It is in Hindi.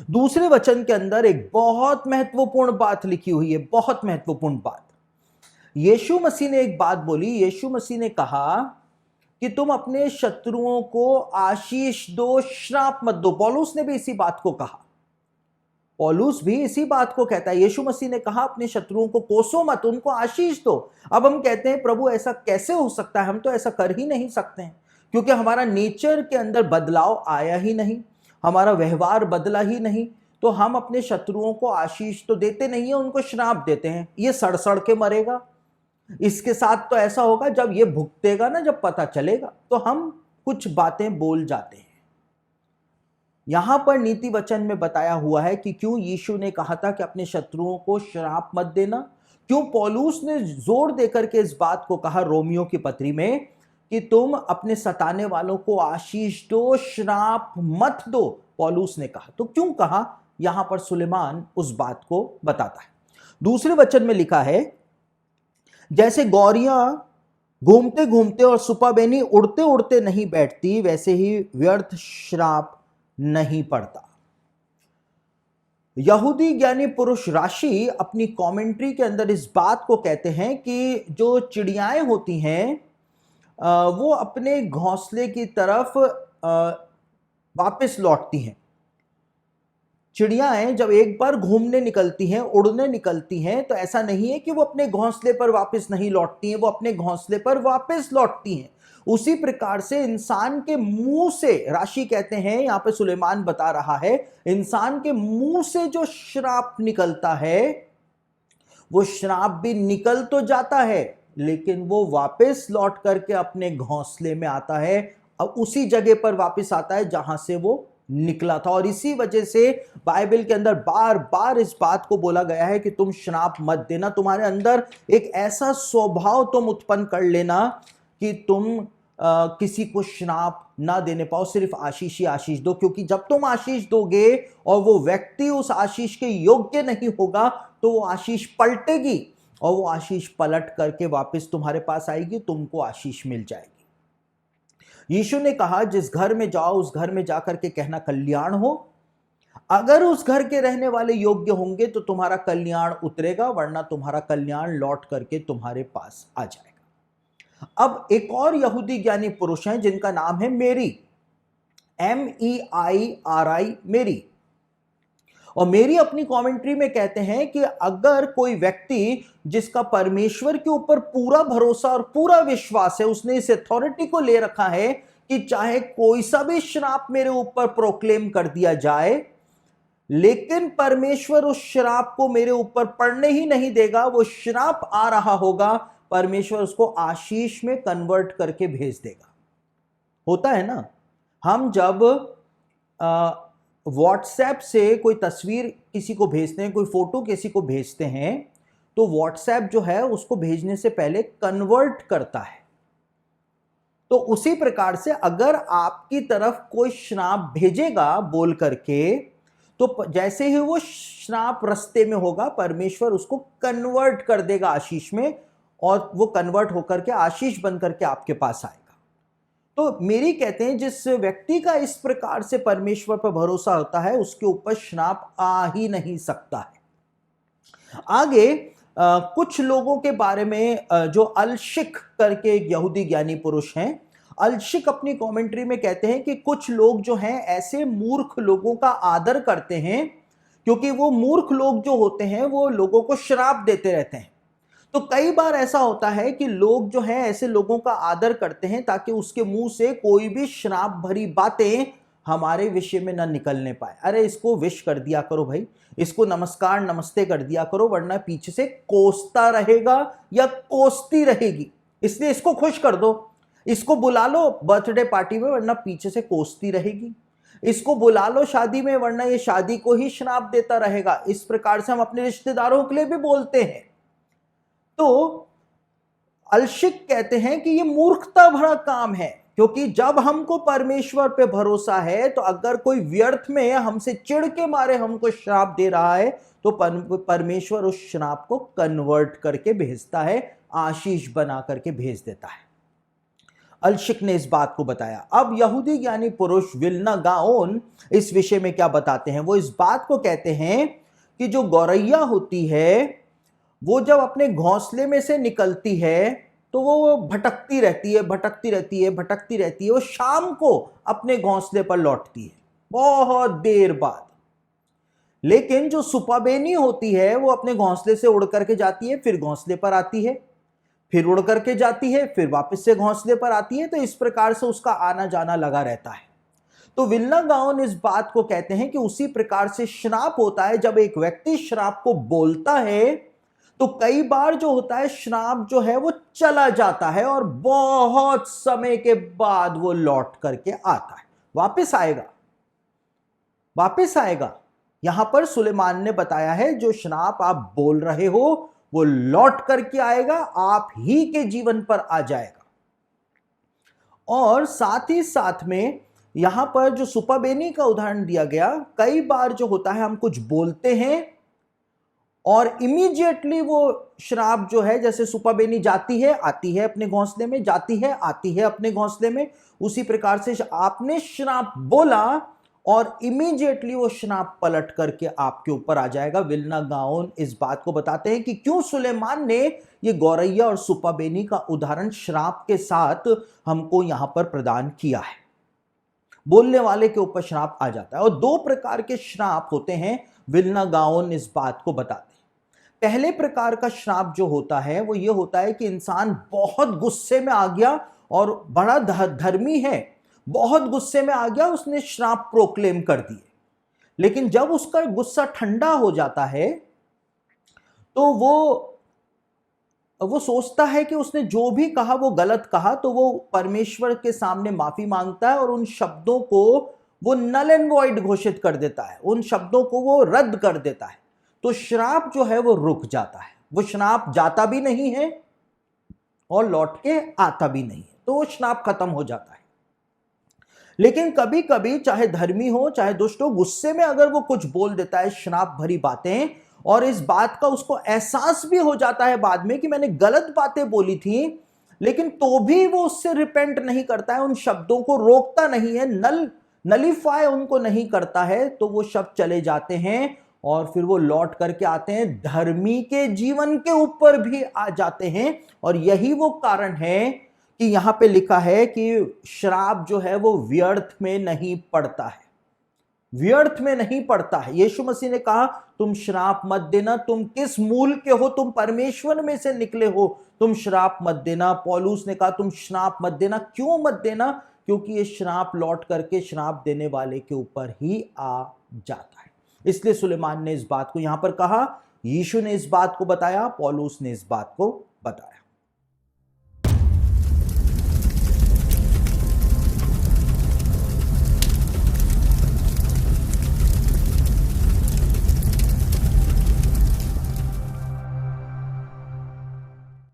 दूसरे वचन के अंदर एक बहुत महत्वपूर्ण बात लिखी हुई है, बहुत महत्वपूर्ण बात। यीशु मसीह ने एक बात बोली, यीशु मसीह ने कहा कि तुम अपने शत्रुओं को आशीष दो, श्राप मत दो। पौलुस ने भी इसी बात को कहा, पौलुस भी इसी बात को कहता है। यीशु मसीह ने कहा अपने शत्रुओं को कोसो मत, उनको आशीष दो। अब हम कहते हैं प्रभु ऐसा कैसे हो सकता है, हम तो ऐसा कर ही नहीं सकते हैं, क्योंकि हमारा नेचर के अंदर बदलाव आया ही नहीं, हमारा व्यवहार बदला ही नहीं। तो हम अपने शत्रुओं को आशीष तो देते नहीं है, उनको श्राप देते हैं। ये सड़ सड़ के मरेगा, इसके साथ तो ऐसा होगा, जब ये भुगतेगा ना, जब पता चलेगा, तो हम कुछ बातें बोल जाते हैं। यहां पर नीति वचन में बताया हुआ है कि क्यों यीशु ने कहा था कि अपने शत्रुओं को श्राप मत देना, क्यों पौलुस ने जोर देकर के इस बात को कहा रोमियो की पत्री में कि तुम अपने सताने वालों को आशीष दो, श्राप मत दो, पौलुस ने कहा। तो क्यों कहा, यहां पर सुलेमान उस बात को बताता है। दूसरे वचन में लिखा है, जैसे गौरियां घूमते घूमते और सुपाबेनी उड़ते उड़ते नहीं बैठती, वैसे ही व्यर्थ श्राप नहीं पड़ता। यहूदी ज्ञानी पुरुष राशि अपनी कमेंट्री के अंदर इस बात को कहते हैं कि जो चिड़ियाएं होती हैं वो अपने घोंसले की तरफ वापस लौटती हैं। चिड़ियाएं जब एक बार घूमने निकलती हैं, उड़ने निकलती हैं, तो ऐसा नहीं है कि वो अपने घोंसले पर वापस नहीं लौटती हैं, वो अपने घोंसले पर वापस लौटती हैं। उसी प्रकार से इंसान के मुंह से, राशि कहते हैं, यहां पे सुलेमान बता रहा है, इंसान के मुंह से जो श्राप निकलता है, वो श्राप भी निकल तो जाता है, लेकिन वो वापस लौट करके अपने घोंसले में आता है, अब उसी जगह पर वापस आता है जहां से वो निकला था। और इसी वजह से बाइबल के अंदर बार बार इस बात को बोला गया है कि तुम श्राप मत देना। तुम्हारे अंदर एक ऐसा स्वभाव तुम उत्पन्न कर लेना कि तुम किसी को श्राप ना देने पाओ, सिर्फ आशीष ही आशीष दो, क्योंकि जब तुम आशीष दोगे और वो व्यक्ति उस आशीष के योग्य नहीं होगा, तो वो आशीष पलटेगी और वो आशीष पलट करके वापस तुम्हारे पास आएगी, तुमको आशीष मिल जाएगी। यीशु ने कहा, जिस घर में जाओ उस घर में जाकर के कहना कल्याण हो। अगर उस घर के रहने वाले योग्य होंगे तो तुम्हारा कल्याण उतरेगा, वरना तुम्हारा कल्याण लौट करके तुम्हारे पास आ जाएगा। अब एक और यहूदी ज्ञानी पुरुष हैं जिनका नाम है मेरी, MEIRI, मेरी। और मेरी अपनी कमेंट्री में कहते हैं कि अगर कोई व्यक्ति जिसका परमेश्वर के ऊपर पूरा भरोसा और पूरा विश्वास है, उसने इस अथॉरिटी को ले रखा है कि चाहे कोई सा भी श्राप मेरे ऊपर प्रोक्लेम कर दिया जाए, लेकिन परमेश्वर उस श्राप को मेरे ऊपर पड़ने ही नहीं देगा, वो श्राप आ रहा होगा, परमेश्वर उसको आशीष में कन्वर्ट करके भेज देगा। होता है ना, हम जब व्हाट्सएप से कोई तस्वीर किसी को भेजते हैं, कोई फोटो किसी को भेजते हैं, तो व्हाट्सएप जो है उसको भेजने से पहले कन्वर्ट करता है। तो उसी प्रकार से अगर आपकी तरफ कोई श्राप भेजेगा बोल करके, तो जैसे ही वो श्राप रास्ते में होगा, परमेश्वर उसको कन्वर्ट कर देगा आशीष में, और वो कन्वर्ट होकर के आशीष बन करके आपके पास आएगा। तो मेरी कहते हैं, जिस व्यक्ति का इस प्रकार से परमेश्वर पर भरोसा होता है, उसके ऊपर श्राप आ ही नहीं सकता है। आगे कुछ लोगों के बारे में जो अल्शिक करके एक यहूदी ज्ञानी पुरुष हैं, अल्शिक अपनी कमेंट्री में कहते हैं कि कुछ लोग जो हैं ऐसे मूर्ख लोगों का आदर करते हैं, क्योंकि वो मूर्ख लोग जो होते हैं वो लोगों को श्राप देते रहते हैं। तो कई बार ऐसा होता है कि लोग जो हैं ऐसे लोगों का आदर करते हैं ताकि उसके मुंह से कोई भी श्राप भरी बातें हमारे विषय में ना निकलने पाए। अरे इसको विश कर दिया करो भाई, इसको नमस्कार नमस्ते कर दिया करो, वरना पीछे से कोसता रहेगा या कोसती रहेगी, इसलिए इसको खुश कर दो। इसको बुला लो बर्थडे पार्टी में, वरना पीछे से कोसती रहेगी। इसको बुला लो शादी में, वरना ये शादी को ही श्राप देता रहेगा। इस प्रकार से हम अपने रिश्तेदारों के लिए भी बोलते हैं। तो अल्शिक कहते हैं कि ये मूर्खता भरा काम है, क्योंकि जब हमको परमेश्वर पे भरोसा है, तो अगर कोई व्यर्थ में हमसे चिढ़ के मारे हमको श्राप दे रहा है, तो परमेश्वर उस श्राप को कन्वर्ट करके भेजता है, आशीष बना करके भेज देता है। अल्शिक ने इस बात को बताया। अब यहूदी ज्ञानी पुरुष विल्ना गाओन इस विषय में क्या बताते हैं? वो इस बात को कहते हैं कि जो गौरैया होती है वो जब अपने घोंसले में से निकलती है तो वो भटकती रहती है, भटकती रहती है, भटकती रहती है। वो शाम को अपने घोंसले पर लौटती है बहुत देर बाद। लेकिन जो सुपाबेनी होती है वो अपने घोंसले से उड़ करके जाती है, फिर घोंसले पर आती है, फिर उड़ करके जाती है, फिर वापस से घोंसले पर आती है। तो इस प्रकार से उसका आना जाना लगा रहता है। तो विल्ना गाओन इस बात को कहते हैं कि उसी प्रकार से श्राप होता है। जब एक व्यक्ति श्राप को बोलता है तो कई बार जो होता है श्राप जो है वो चला जाता है और बहुत समय के बाद वो लौट करके आता है, वापस आएगा, वापस आएगा। यहां पर सुलेमान ने बताया है जो श्राप आप बोल रहे हो वो लौट करके आएगा, आप ही के जीवन पर आ जाएगा। और साथ ही साथ में यहां पर जो सुपाबेनी का उदाहरण दिया गया, कई बार जो होता है हम कुछ बोलते हैं और इमीडिएटली वो श्राप जो है, जैसे सुपाबेनी जाती है आती है अपने घोंसले में, जाती है आती है अपने घोंसले में, उसी प्रकार से आपने श्राप बोला और इमीडिएटली वो श्राप पलट करके आपके ऊपर आ जाएगा। विल्ना गाओन इस बात को बताते हैं कि क्यों सुलेमान ने ये गौरैया और सुपाबेनी का उदाहरण श्राप के साथ हमको यहां पर प्रदान किया है। बोलने वाले के ऊपर श्राप आ जाता है। और दो प्रकार के श्राप होते हैं, विल्ना गाओन इस बात को बताते हैं। पहले प्रकार का श्राप जो होता है वो ये होता है कि इंसान बहुत गुस्से में आ गया और बड़ा धर्मी है, बहुत गुस्से में आ गया, उसने श्राप प्रोक्लेम कर दिए। लेकिन जब उसका गुस्सा ठंडा हो जाता है तो वो सोचता है कि उसने जो भी कहा वो गलत कहा, तो वो परमेश्वर के सामने माफी मांगता है और उन शब्दों को वो नल एंड वॉइड घोषित कर देता है, उन शब्दों को वो रद्द कर देता है। तो श्राप जो है वो रुक जाता है, वो श्राप जाता भी नहीं है और लौट के आता भी नहीं है, तो वो श्राप खत्म हो जाता है। लेकिन कभी कभी चाहे धर्मी हो चाहे दुष्ट हो, गुस्से में अगर वो कुछ बोल देता है श्राप भरी बातें, और इस बात का उसको एहसास भी हो जाता है बाद में कि मैंने गलत बातें बोली थी, लेकिन तो भी वो उससे रिपेंट नहीं करता है, उन शब्दों को रोकता नहीं है, नलीफाई उनको नहीं करता है, तो वो शब्द चले जाते हैं और फिर वो लौट करके आते हैं, धर्मी के जीवन के ऊपर भी आ जाते हैं। और यही वो कारण है कि यहां पे लिखा है कि श्राप जो है वो व्यर्थ में नहीं पड़ता है, व्यर्थ में नहीं पड़ता है। यीशु मसीह ने कहा तुम श्राप मत देना, तुम किस मूल के हो, तुम परमेश्वर में से निकले हो, तुम श्राप मत देना। पौलुस ने कहा तुम श्राप मत देना। क्यों मत देना? क्योंकि ये श्राप लौट करके श्राप देने वाले के ऊपर ही आ जाता है। इसलिए सुलेमान ने इस बात को यहां पर कहा, यीशु ने इस बात को बताया, पौलुस ने इस बात को बताया।